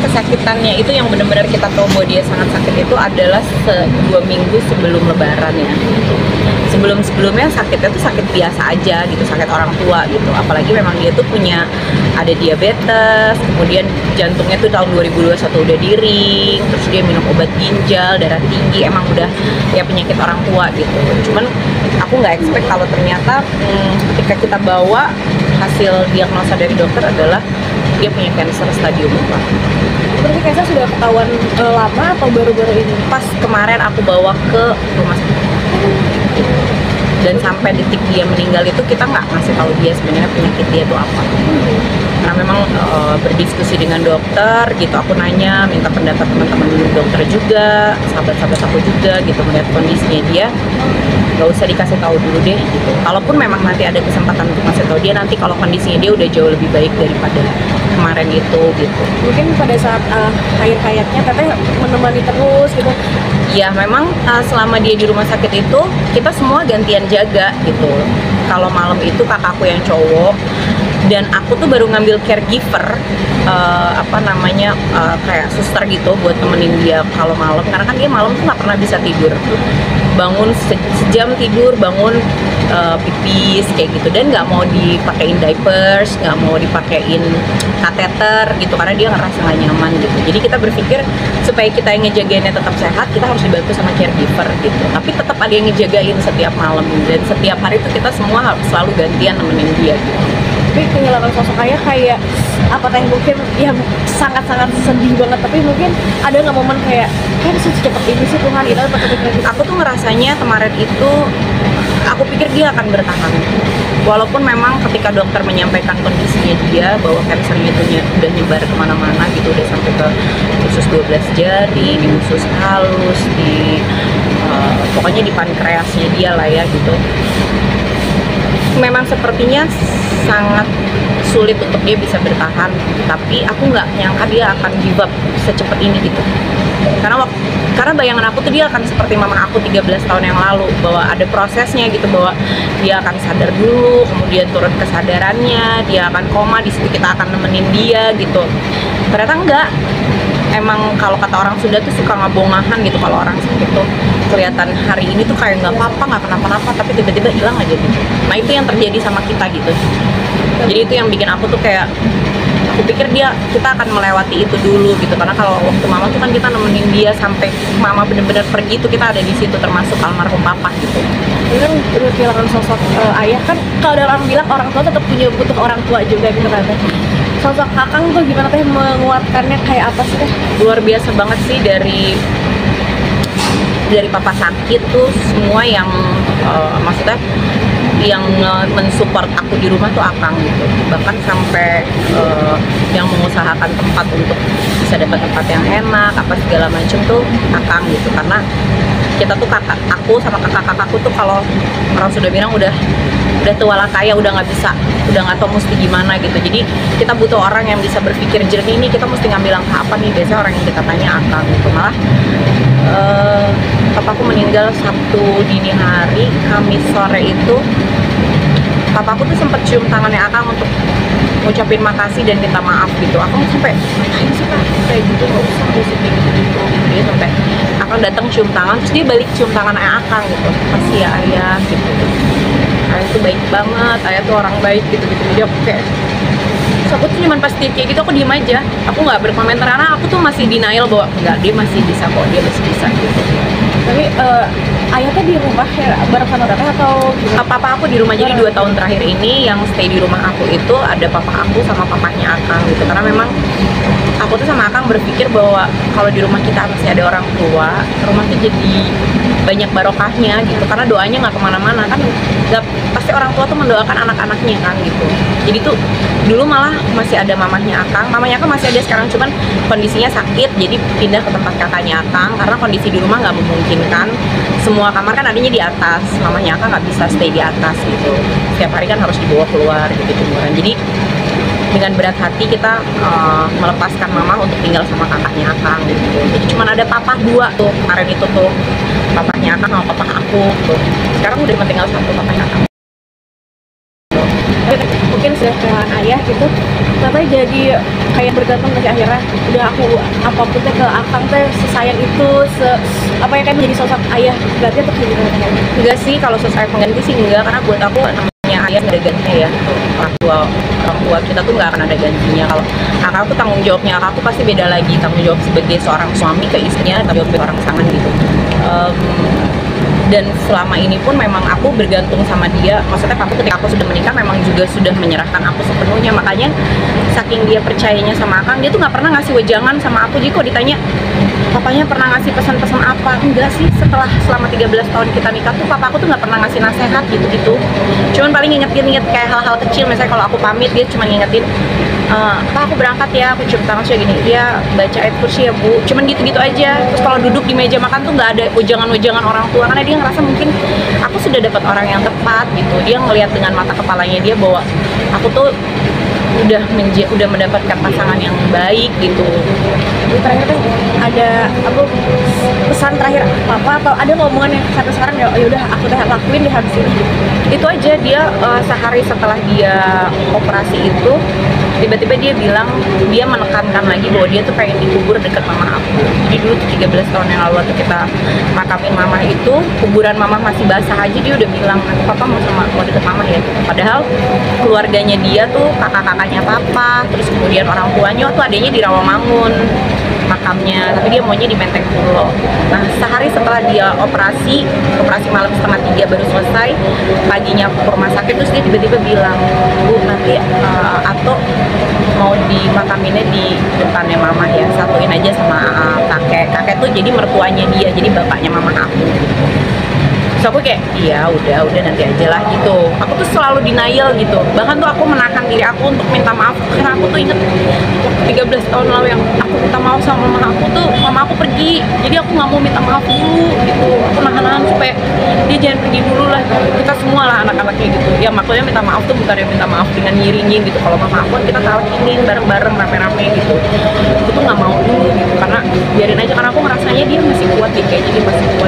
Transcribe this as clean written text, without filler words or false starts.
kesakitannya itu yang benar-benar kita tahu bahwa dia sangat sakit itu adalah 2 minggu sebelum lebaran ya. Sebelumnya sakitnya tuh sakit biasa aja gitu, sakit orang tua gitu. Apalagi memang dia tuh ada diabetes, kemudian jantungnya tuh tahun 2021 udah diring, terus dia minum obat ginjal, darah tinggi, emang udah ya penyakit orang tua gitu. Cuman aku nggak expect kalau ternyata ketika kita bawa hasil diagnosa dari dokter adalah dia punya cancer stadium 4. Berarti Kaisa sudah ketahuan lama atau baru-baru ini? Pas kemarin aku bawa ke rumah sakit. Dan sampai detik dia meninggal itu kita nggak ngasih tahu dia sebenarnya penyakit dia itu apa. Karena memang berdiskusi dengan dokter gitu, aku nanya, minta pendapat teman-teman dokter juga, sahabat-sahabat aku juga gitu, melihat kondisinya dia, nggak usah dikasih tahu dulu deh gitu. Kalaupun memang nanti ada kesempatan untuk kasih tahu dia nanti kalau kondisinya dia udah jauh lebih baik daripada kemarin itu gitu. Mungkin pada saat akhir hayatnya teteh menemani terus gitu. Ya memang selama dia di rumah sakit itu kita semua gantian jaga gitu. Kalau malam itu kakakku yang cowok dan aku tuh baru ngambil caregiver kayak suster gitu buat temenin dia kalau malam, karena kan dia malam tuh nggak pernah bisa tidur, bangun sejam tidur, bangun pipis kayak gitu, dan nggak mau dipakein diapers, nggak mau dipakein kateter gitu karena dia ngerasa nggak nyaman gitu. Jadi kita berpikir supaya kita yang ngejagainnya tetap sehat, kita harus dibantu sama caregiver gitu, tapi tetap ada yang ngejagain setiap malam, dan setiap hari itu kita semua harus selalu gantian nemenin dia gitu. Tapi kehilangan sosok ayah kayak apa teh, mungkin ya sangat-sangat sedih banget, tapi mungkin ada nggak momen kayak bisa secepat ini sih Tuhan gitu. Aku tuh ngerasanya kemarin itu aku pikir dia akan bertahan, walaupun memang ketika dokter menyampaikan kondisinya dia bahwa kansernya itu udah nyebar kemana-mana gitu, udah sampai ke usus 12 jari, di usus halus, pokoknya di pankreasnya dia lah ya gitu. Memang sepertinya sangat sulit untuk dia bisa bertahan, tapi aku nggak nyangka dia akan give up secepat ini gitu. Karena bayangan aku tuh dia akan seperti mama aku 13 tahun yang lalu, bahwa ada prosesnya gitu, bahwa dia akan sadar dulu, kemudian turun kesadarannya, dia akan koma, di situ kita akan nemenin dia gitu. Ternyata enggak. Emang kalau kata orang Sunda tuh suka ngabongahan gitu, kalau orang sakit tuh kelihatan hari ini tuh kayak nggak apa-apa, nggak kenapa-napa, tapi tiba-tiba hilang aja gitu. Nah itu yang terjadi sama kita gitu. Jadi itu yang bikin aku tuh kayak, aku pikir kita akan melewati itu dulu gitu, karena kalau waktu mama tuh kan kita nemenin dia sampai mama bener-bener pergi tuh kita ada di situ, termasuk almarhum papa gitu. Ini kan udah kehilangan sosok ayah, kan kalau ada orang bilang orang tua tetap butuh orang tua juga gitu kan. Sosok Kakang tuh gimana teh menguatkannya, kayak apa sih teh? Luar biasa banget sih, dari papa sakit tuh semua yang maksudnya yang mensupport aku di rumah tuh Akang gitu, bahkan sampai yang mengusahakan tempat untuk bisa dapat tempat yang enak apa segala macam tuh Akang gitu. Karena kita tuh aku sama kakak-kakakku tuh kalau orang sudah bilang udah tua lah kaya, udah nggak tahu mesti gimana gitu. Jadi kita butuh orang yang bisa berpikir jernih, ini kita mesti ngambil langkah apa nih. Biasanya orang yang kita tanya Akang gitu. Malah papaku meninggal Sabtu dini hari, Kamis sore itu papaku tuh sempet cium tangannya Akang untuk ngucapin makasih dan minta maaf gitu. Aku sampai ngapain sih Kak kayak gitu, nggak usah musik gitu. Dia sampai Akang datang cium tangan, terus dia balik cium tangan Akang gitu, makasih ya ayah gitu. Ayah tuh baik banget, ayah tuh orang baik gitu. Jadi aku kayak, terus aku tuh cuman pas dia kayak gitu aku diem aja, aku nggak berkomentar karena aku tuh masih denial bahwa enggak, dia masih bisa kok, dia masih bisa gitu. Tapi ayah tuh di rumah ya bareng sama teteh atau gimana? Papa aku di rumah, jadi 2 tahun terakhir ini yang stay di rumah aku itu ada papa aku sama papanya Akang gitu. Karena memang aku tuh sama Akang berpikir bahwa kalau di rumah kita masih ada orang tua, rumah tuh jadi banyak barokahnya gitu, karena doanya nggak kemana-mana kan, nggak pasti orang tua tuh mendoakan anak-anaknya kan gitu. Jadi tuh dulu malah masih ada mamanya Akang masih ada sekarang, cuman kondisinya sakit jadi pindah ke tempat kakaknya Akang karena kondisi di rumah nggak memungkinkan, semua kamar kan adanya di atas, mamanya Akang nggak bisa stay di atas gitu, setiap hari kan harus dibawa keluar gitu jemuran. Jadi dengan berat hati kita melepaskan mama untuk tinggal sama kakaknya Akang gitu. Jadi cuma ada papa 2 tuh kemarin itu tuh, papanya Akang sama papa aku tuh. Sekarang udah tinggal 1 papanya Akang. Mungkin mungkin sudah kehilangan ayah gitu, katanya jadi kayak bergantung ke akhirnya udah aku apapun teh ke akang teh sesayang itu, apa ya, kayak menjadi sosok ayah berarti atau kayak gimana teh? Enggak sih, kalau sosok pengganti sih enggak, karena buat aku namanya ayah nggak ada gantinya ya. Orang tua kita tuh nggak akan ada gantinya. Kalau kakak tuh tanggung jawabnya kakak tuh pasti beda lagi, tanggung jawab sebagai seorang suami ke istrinya, tanggung jawab seorang pasangan gitu. Dan selama ini pun memang aku bergantung sama dia. Maksudnya aku ketika aku sudah menikah memang juga sudah menyerahkan aku sepenuhnya. Makanya saking dia percayanya sama Akang, dia tuh nggak pernah ngasih wejangan sama aku. Jadi kok ditanya papanya pernah ngasih pesan-pesan apa, enggak sih. Selama 13 tahun kita nikah tuh papa aku tuh nggak pernah ngasih nasihat gitu-gitu. Cuman paling ngingetin kayak hal-hal kecil. Misalnya kalau aku pamit, dia cuma ngingetin, Pak aku berangkat ya, aku cium tangan saya gini, dia baca ayat kursi ya bu, cuman gitu-gitu aja. Terus kalau duduk di meja makan tuh nggak ada wejangan-wejangan orang tua, karena dia ngerasa mungkin aku sudah dapat orang yang tepat gitu. Dia ngelihat dengan mata kepalanya dia bahwa aku tuh udah mendapatkan pasangan yang baik gitu. Jadi terakhir teh ada apa pesan terakhir apa atau ada ngomongan yang sampai sekarang ya udah aku teh lakuin di habis ini? Itu aja. Dia sehari setelah dia operasi itu tiba-tiba dia bilang, dia menekankan lagi bahwa dia tuh pengen dikubur dekat mama aku. Jadi dulu tuh 13 tahun yang lalu waktu kita makamin mama itu, kuburan mama masih basah aja dia udah bilang, papa mau deket mama ya. Padahal keluarganya dia tuh kakak-kakaknya papa, terus kemudian orang tuanya tuh adanya di Rawamangun makamnya, tapi dia maunya di Menteng Pulo. Nah sehari setelah dia operasi malam 2:30 baru selesai, paginya ke rumah sakit, terus dia tiba-tiba bilang, bu nanti Ato mau dimakaminnya di depannya mama ya, satuin aja sama kakek tuh jadi mertuanya dia, jadi bapaknya mama aku. Terus aku kayak, iya udah nanti aja lah gitu. Aku tuh selalu denial gitu. Bahkan tuh aku menahan diri aku untuk minta maaf, karena aku tuh inget 13 tahun lalu yang aku minta maaf sama mama aku pergi. Jadi aku nggak mau minta maaf dulu gitu. Aku nahan supaya dia jangan pergi dulu lah. Kita semua lah anak-anaknya gitu. Ya maksudnya minta maaf tuh bukan yang minta maaf dengan nyiringin gitu. Kalau mama aku kita talkinin bareng-bareng rame-rame gitu. Aku tuh nggak mau dulu gitu, karena biarin aja, karena aku ngerasanya dia masih kuat deh, kayaknya dia masih kuat